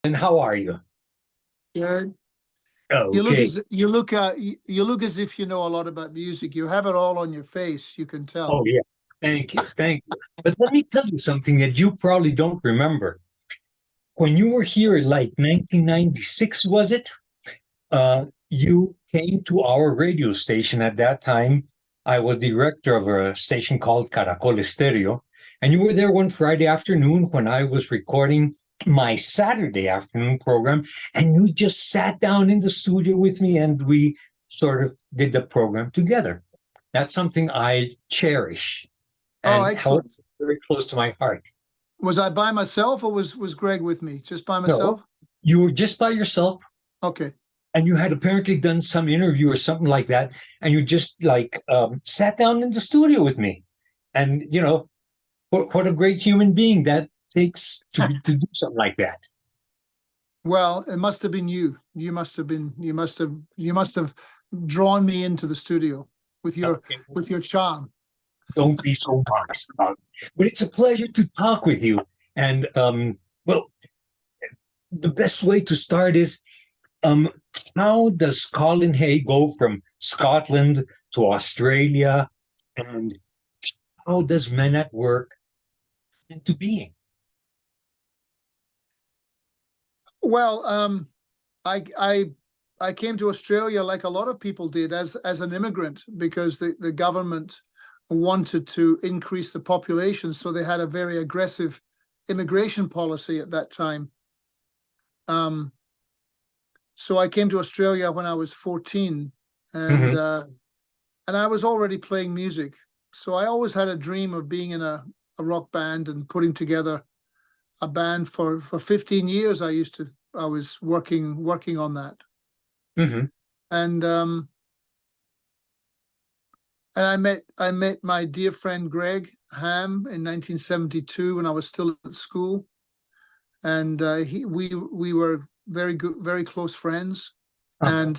And how are you? Good. Okay. You look as if you know a lot about music. You have it all on your face, you can Oh, tell. yeah. Thank you. Thank you. But let me tell you something that you probably don't remember. When you were here in like 1996, was it? You came to our radio station at that time. I was director of a station called Caracol Estéreo, and you were there one Friday afternoon when I was recording my Saturday afternoon program, and you just sat down in the studio with me, and we sort of did the program together. That's something I cherish Oh, and held excellent. very close to my heart. Was I by myself or was Greg with me? Just by No, myself? you were just by yourself, Okay. and you had apparently done some interview or something like that, and you just like sat down in the studio with me, and what a great human being that takes to do something like that. Well, it must have been you. You must have drawn me into the studio with Okay, your charm. don't be so modest about it. But it's a pleasure to talk with you. And well, the best way to start is um, how does Colin Hay go from Scotland to Australia, and how does Men at Work into being? Well, I came to Australia like a lot of people did as an immigrant because the government wanted to increase the population, so they had a very aggressive immigration policy at that time. So I came to Australia when I was 14, and Mhm. I was already playing music. So I always had a dream of being in a rock band and putting together a band for 15 years. I was working on that. Mhm. And I met my dear friend Greg Ham in 1972 when I was still at school, and we were very good, very close friends. Uh-huh.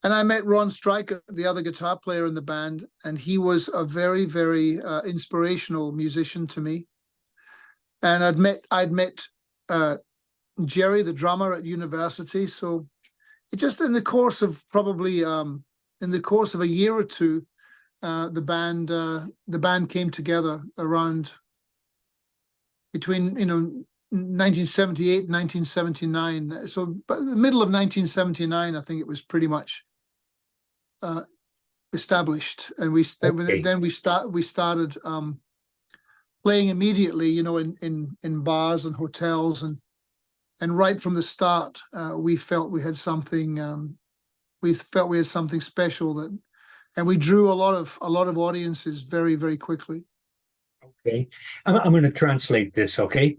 And I met Ron Stryker, the other guitar player in the band, and he was a very, very inspirational musician to me. And I'd met Jerry, the drummer, at university. So it just in the course of probably in the course of a year or two, the band came together around between 1978 and 1979. So by the middle of 1979, I think it was pretty much established, and Okay. we started playing immediately, in bars and hotels, and right from the start, we felt we had something special, and we drew a lot of audiences very, very quickly. Okay. I'm going to translate this, okay?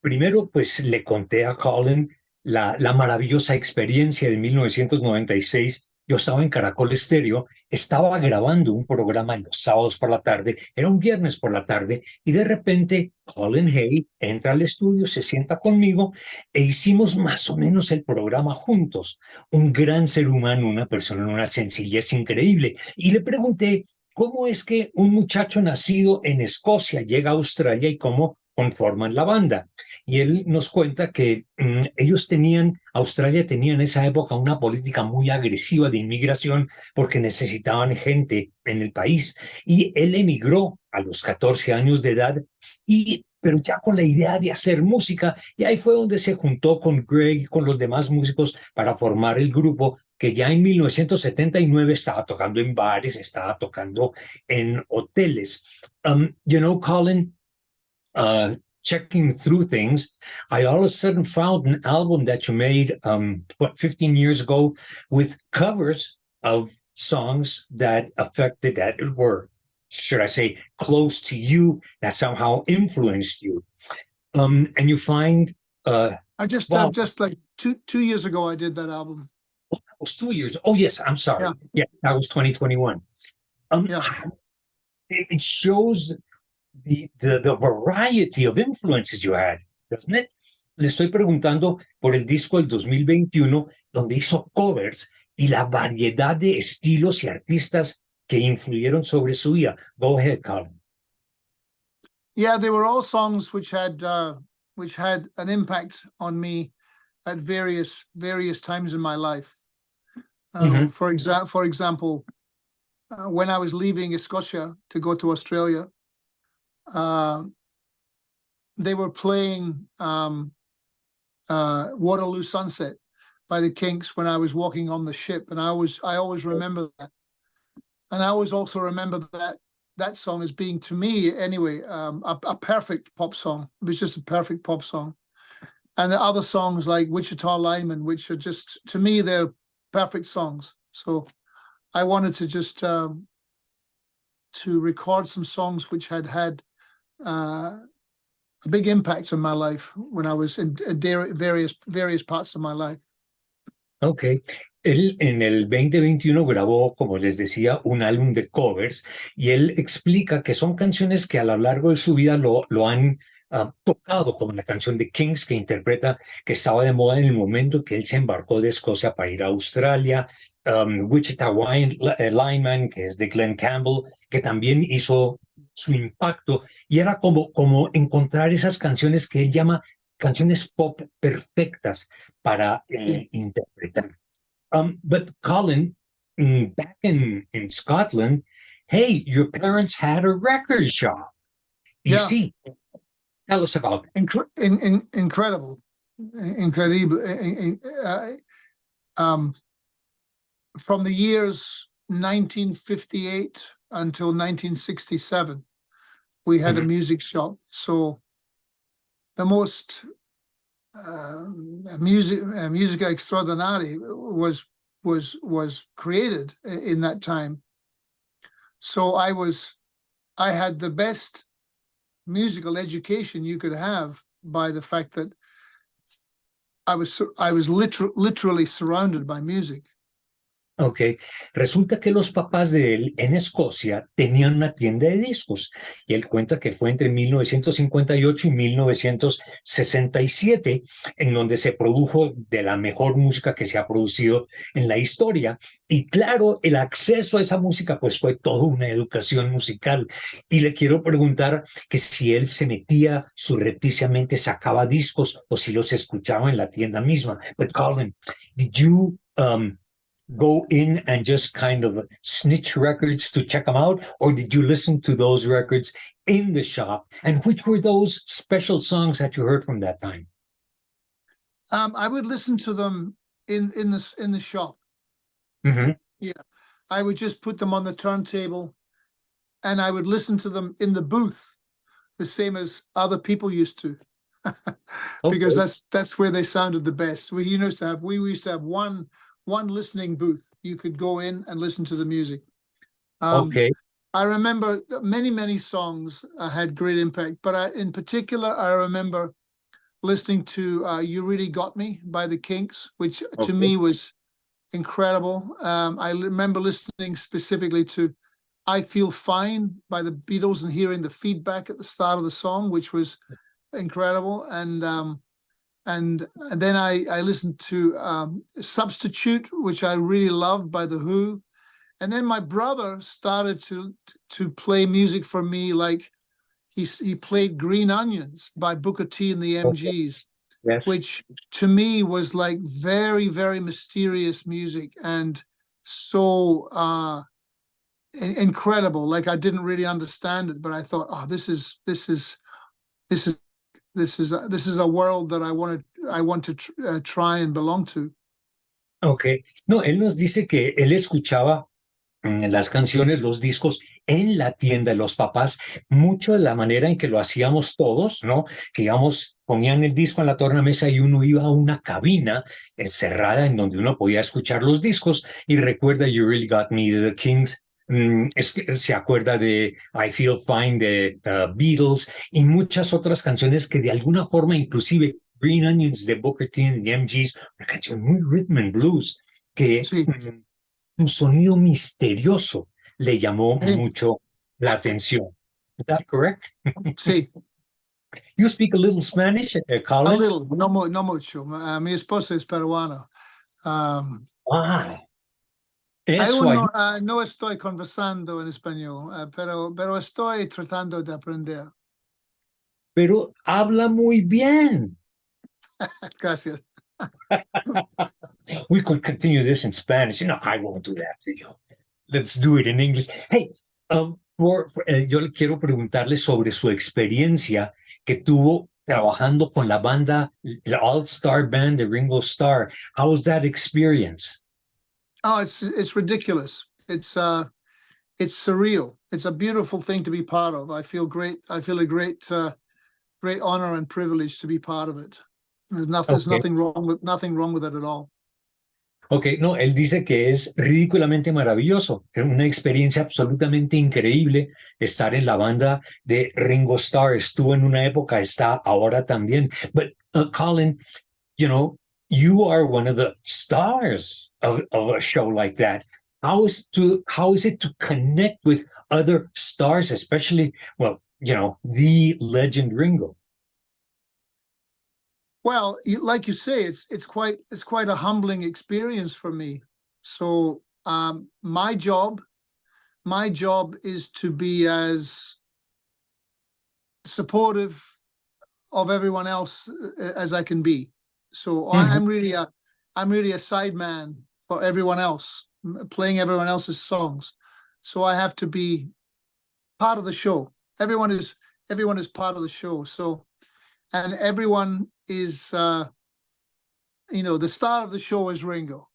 Primero, pues le conté a Colin la maravillosa experiencia de 1996. Yo estaba en Caracol Estéreo, estaba grabando un programa en los sábados por la tarde, era un viernes por la tarde, y de repente Colin Hay entra al estudio, se sienta conmigo e hicimos más o menos el programa juntos. Un gran ser humano, una persona, una sencillez increíble. Y le pregunté, ¿cómo es que un muchacho nacido en Escocia llega a Australia y cómo conforman la banda? Y él nos cuenta que Australia tenía en esa época una política muy agresiva de inmigración porque necesitaban gente en el país. Y él emigró a los 14 años de edad, pero ya con la idea de hacer música, y ahí fue donde se juntó con Greg y con los demás músicos para formar el grupo, que ya en 1979 estaba tocando en bares, estaba tocando en hoteles. Colin, checking through things, I all of a sudden found an album that you made, 15 years ago, with covers of songs that were, should I say, close to you, that somehow influenced you. And you find, I wow, just like two years ago, I did that album. that was 2 years. Oh, yes, I'm sorry. Yeah. Yeah, that was 2021. Yeah. It shows the variety of influences you had, doesn't it? Le estoy preguntando por el disco del 2021, donde hizo covers y la variedad de estilos y artistas que influyeron sobre su vida. Go ahead, Colin. Yeah, they were all songs which had which had an impact on me at various times in my life. For example, when I was leaving Scotia to go to Australia, they were playing Waterloo Sunset by the Kinks when I was walking on the ship, and I always remember that. And I always also remember that song as being, to me anyway, a perfect pop song. It was just a perfect pop song. And the other songs like Wichita Lineman, which are just, to me, they're perfect songs. So I wanted to just to record some songs which had a big impact on my life when I was in various parts of my life. Ok. Él en el 2021 grabó, como les decía, un álbum de covers y él explica que son canciones que a lo largo de su vida lo han tocado, como la canción de Kings que interpreta, que estaba de moda en el momento que él se embarcó de Escocia para ir a Australia, Wichita Lineman, que es de Glenn Campbell, que también hizo su impacto, y era como encontrar esas canciones que él llama canciones pop perfectas para interpretar. But Colin, back in Scotland, hey, your parents had a record shop. You see, tell us about it. Incredible. From the years 1958 until 1967, we had a music shop. So the most musica extraordinaria was created in that time. So I had the best musical education you could have by the fact that I was literally surrounded by music. Ok, resulta que los papás de él en Escocia tenían una tienda de discos y él cuenta que fue entre 1958 y 1967 en donde se produjo de la mejor música que se ha producido en la historia, y claro, el acceso a esa música pues fue toda una educación musical, y le quiero preguntar que si él se metía surrepticiamente, sacaba discos o si los escuchaba en la tienda misma. But Colin, did you go in and just kind of snitch records to check them out, or did you listen to those records in the shop? And which were those special songs that you heard from that time? I would listen to them in the shop. Mm-hmm. Yeah, I would just put them on the turntable, and I would listen to them in the booth, the same as other people used to, because that's where they sounded the best. We used to have one listening booth. You could go in and listen to the music. Okay. I remember many songs had great impact, but in particular, I remember listening to You Really Got Me by the Kinks, which to me was incredible. I remember listening specifically to I Feel Fine by the Beatles and hearing the feedback at the start of the song, which was incredible. And then I listened to Substitute, which I really loved, by The Who. And then my brother started to play music for me, like he played Green Onions by Booker T and the MGs, Yes. which to me was like very, very mysterious music and so incredible. Like I didn't really understand it, but I thought, oh, this is a world that I want to try and belong to. Okay. No, él nos dice que él escuchaba las canciones, los discos en la tienda de los papás, mucho de la manera en que lo hacíamos todos, ¿no? Que íbamos, ponían el disco en la tornamesa y uno iba a una cabina cerrada en donde uno podía escuchar los discos, y recuerda You Really Got Me de The Kings, se acuerda de I Feel Fine de Beatles y muchas otras canciones que de alguna forma, inclusive Green Onions de Booker T and the MGs, una canción muy rhythm and blues que Sí. Un sonido misterioso le llamó mucho la atención. Is that correct? Sí. You speak a little Spanish, Colin? A little, no mucho. Mi esposa es peruana. Eso Aún no estoy conversando en español, pero estoy tratando de aprender. pero habla muy bien. Gracias. We could continue this in Spanish. No, I won't do that for you. Let's do it in English. Hey, yo le quiero preguntarle sobre su experiencia que tuvo trabajando con la banda, la All-Star Band de Ringo Starr. How was that experience? Oh, it's ridiculous. It's surreal. It's a beautiful thing to be part of. I feel great. I feel a great honor and privilege to be part of it. There's Okay. nothing wrong with it at all. Ok, no, él dice que es ridículamente maravilloso, es una experiencia absolutamente increíble estar en la banda de Ringo Starr. Estuvo en una época, está ahora también. But Colin, you know, you are one of the stars of a show like that. How is it to connect with other stars, especially, well, you know, the legend Ringo? Well, like you say, it's quite a humbling experience for me. So my job is to be as supportive of everyone else as I can be. So Mhm. I'm really a sideman for everyone else, playing everyone else's songs. So I have to be part of the show. Everyone is part of the show. So, and everyone is the star of the show is Ringo.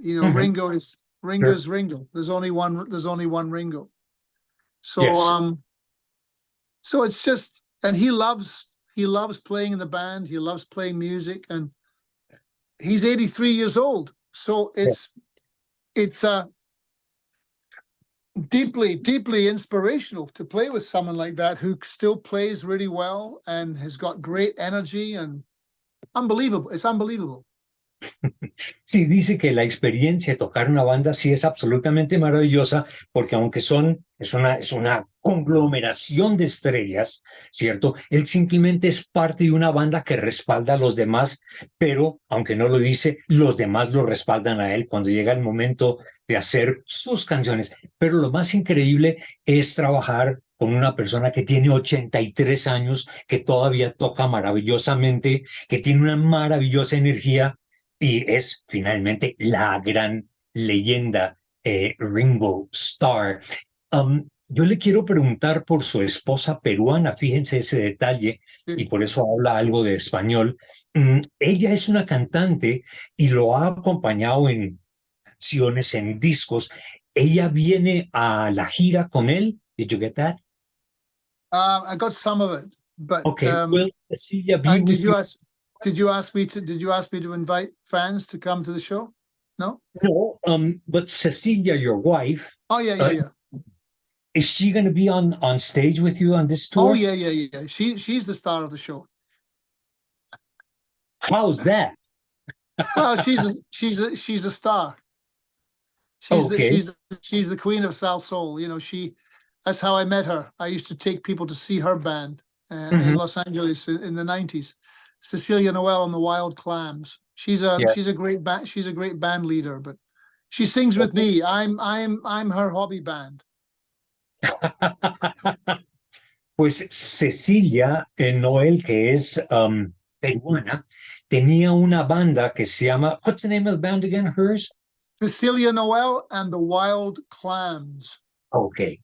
Mhm. Sure. Ringo's Ringo. There's only one Ringo. So Yes. so it's just, and he loves playing in the band. He loves playing music, and he's 83 years old. So it's deeply inspirational to play with someone like that who still plays really well and has got great energy and unbelievable. It's unbelievable. Sí, dice que la experiencia de tocar una banda sí es absolutamente maravillosa, porque aunque es una conglomeración de estrellas, ¿cierto? Él simplemente es parte de una banda que respalda a los demás, pero aunque no lo dice, los demás lo respaldan a él cuando llega el momento de hacer sus canciones. Pero lo más increíble es trabajar con una persona que tiene 83 años, que todavía toca maravillosamente, que tiene una maravillosa energía y es finalmente la gran leyenda Ringo Starr. Yo le quiero preguntar por su esposa peruana, fíjense ese detalle, y por eso habla algo de español. Ella es una cantante y lo ha acompañado en canciones, en discos. Ella viene a la gira con él. Did you get that? I got some of it, but Okay, will Cecilia be did with you? you ask? Did you ask me to invite fans to come to the show? No. No, but Cecilia, your wife, Oh yeah, uh, yeah. is she going to be on stage with you on this Oh tour? yeah. She's the star of the show. How's that? Well, she's a star. Okay. She's the queen of South Soul. That's how I met her. I used to take people to see her band in Mhm. Los Angeles in the 90s. Cecilia Noel and the Wild Clams. Yeah. She's a great band leader, but she sings with me. I'm her hobby band. Pues Cecilia Noel, que es peruana, tenía una banda que se llama, what's the name of the band again, hers? Cecilia Noel and the Wild Clams. Okay.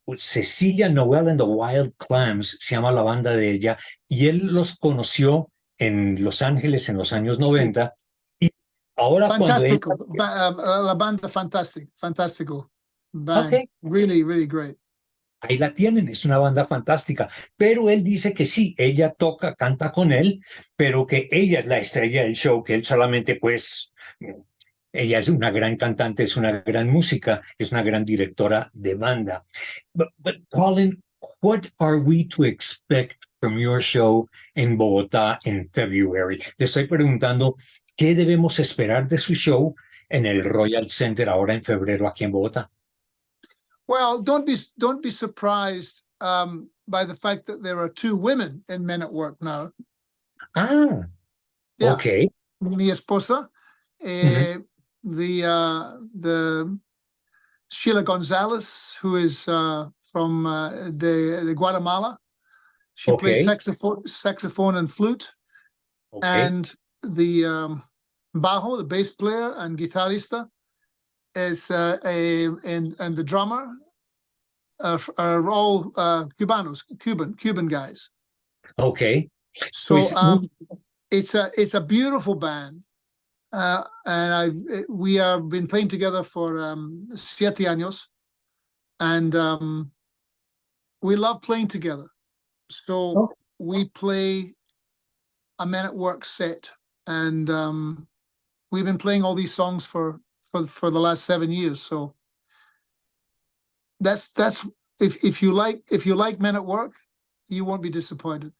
Pues Cecilia Noel and the Wild Clams se llama la banda de ella, y él los conoció en Los Ángeles en los años Sí. 90. Y ahora cuando ella, Fantastico. La banda fantastico band. ok, Really, really great. ahí la tienen, es una banda fantástica, pero él dice que sí, ella toca, canta con él, pero que ella es la estrella del show, que él solamente pues, ella es una gran cantante, es una gran música, es una gran directora de banda. But Colin, what are we to expect from your show en Bogotá en February? Le estoy preguntando, ¿qué debemos esperar de su show en el Royal Center ahora en febrero aquí en Bogotá? Well, don't be surprised by the fact that there are two women in Men at Work now. Ah, Yeah, ok. mi esposa, Mhm. the Sheila Gonzalez, who is from de Guatemala. She plays Okay, saxophone and flute, okay, and the bajo, the bass player and guitarista, is and the drummer are all Cuban guys. okay. So Pues, it's a beautiful band, and we have been playing together for 7 años, and we love playing together. So we play a Men at Work set, and we've been playing all these songs for the last 7 years. So that's if you like Men at Work, you won't be disappointed.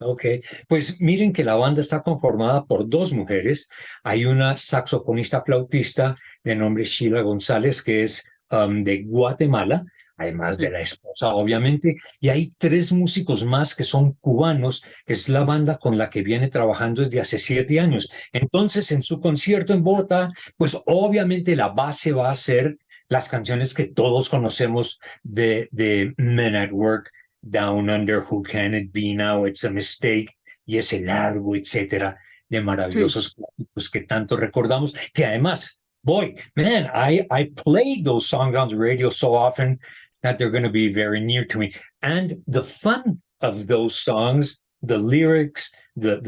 ok, pues miren que la banda está conformada por dos mujeres. Hay una saxofonista flautista de nombre Sheila González, que es de Guatemala, además de Sí. la esposa, obviamente, y hay tres músicos más que son cubanos, que es la banda con la que viene trabajando desde hace 7 años. Entonces, en su concierto en Bogotá, pues obviamente la base va a ser las canciones que todos conocemos de Men at Work, Down Under, Who Can It Be Now, It's a Mistake, y ese largo, etcétera, de Sí. maravillosos clásicos que tanto recordamos, que además, boy, man, I played those songs on the radio so often that they're going to be very near to me. And the fun of those songs, the lyrics, the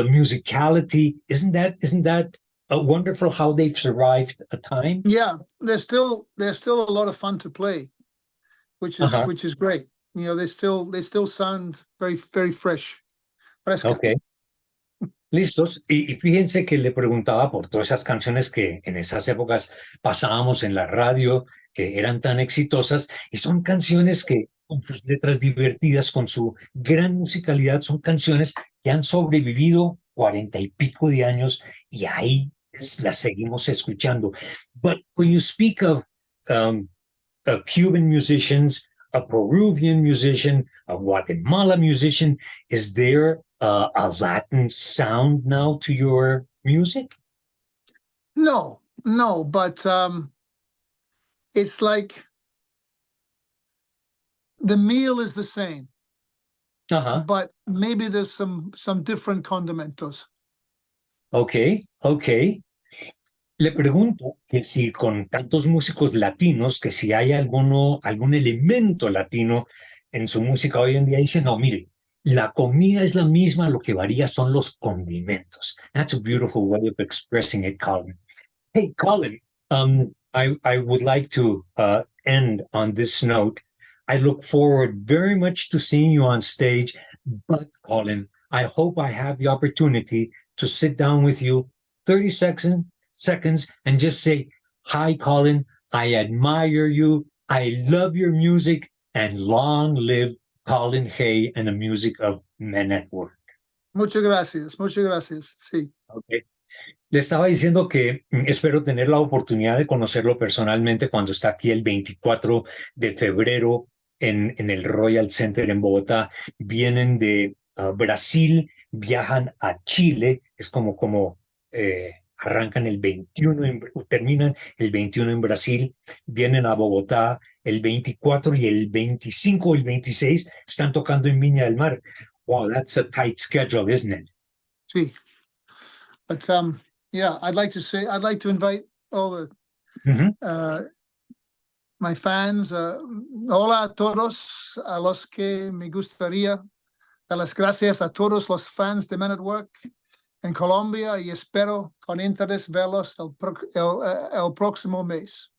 musicality, isn't that wonderful how they've survived a time? Yeah, they're still a lot of fun to play, which is great. You know, they still sound very, very fresh. Fresca. Ok, listos. Y fíjense que le preguntaba por todas esas canciones que en esas épocas pasábamos en la radio, que eran tan exitosas, y son canciones que, con sus letras divertidas, con su gran musicalidad, son canciones que han sobrevivido 40 y pico de años y ahí las seguimos escuchando. But when you speak of Cuban musicians, a Peruvian musician, a Guatemala musician, is there a Latin sound now to your music? No, but it's like the meal is the same, Ajá, but maybe there's some different condimentos. ok, ok. Le pregunto que si con tantos músicos latinos, que si hay algún elemento latino en su música hoy en día, dice, no, mire, la comida es la misma, lo que varía son los condimentos. That's a beautiful way of expressing it, Colin. Hey, Colin, I would like to end on this note. I look forward very much to seeing you on stage, but Colin, I hope I have the opportunity to sit down with you 30 seconds and just say, hi, Colin, I admire you, I love your music, and long live Colin Hay and the music of Men at Work. Muchas gracias, sí. Okay. Le estaba diciendo que espero tener la oportunidad de conocerlo personalmente cuando está aquí el 24 de febrero en el Royal Center en Bogotá. Vienen de Brasil, viajan a Chile, es como arrancan el 21, terminan el 21 en Brasil, vienen a Bogotá el 24 y el 25 o el 26 están tocando en Viña del Mar. Wow, that's a tight schedule, isn't it? Sí. But yeah, I'd like to invite all the my fans. Hola a todos, a los que me gustaría dar las gracias a todos los fans de Men at Work en Colombia y espero con interés verlos el próximo mes.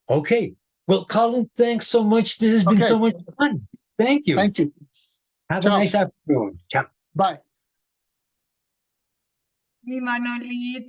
Okay. Well, Colin, thanks so much. This has been so much fun. Thank you. Thank you. Have Ciao. a nice afternoon. Ciao. Bye. Mi Manolito.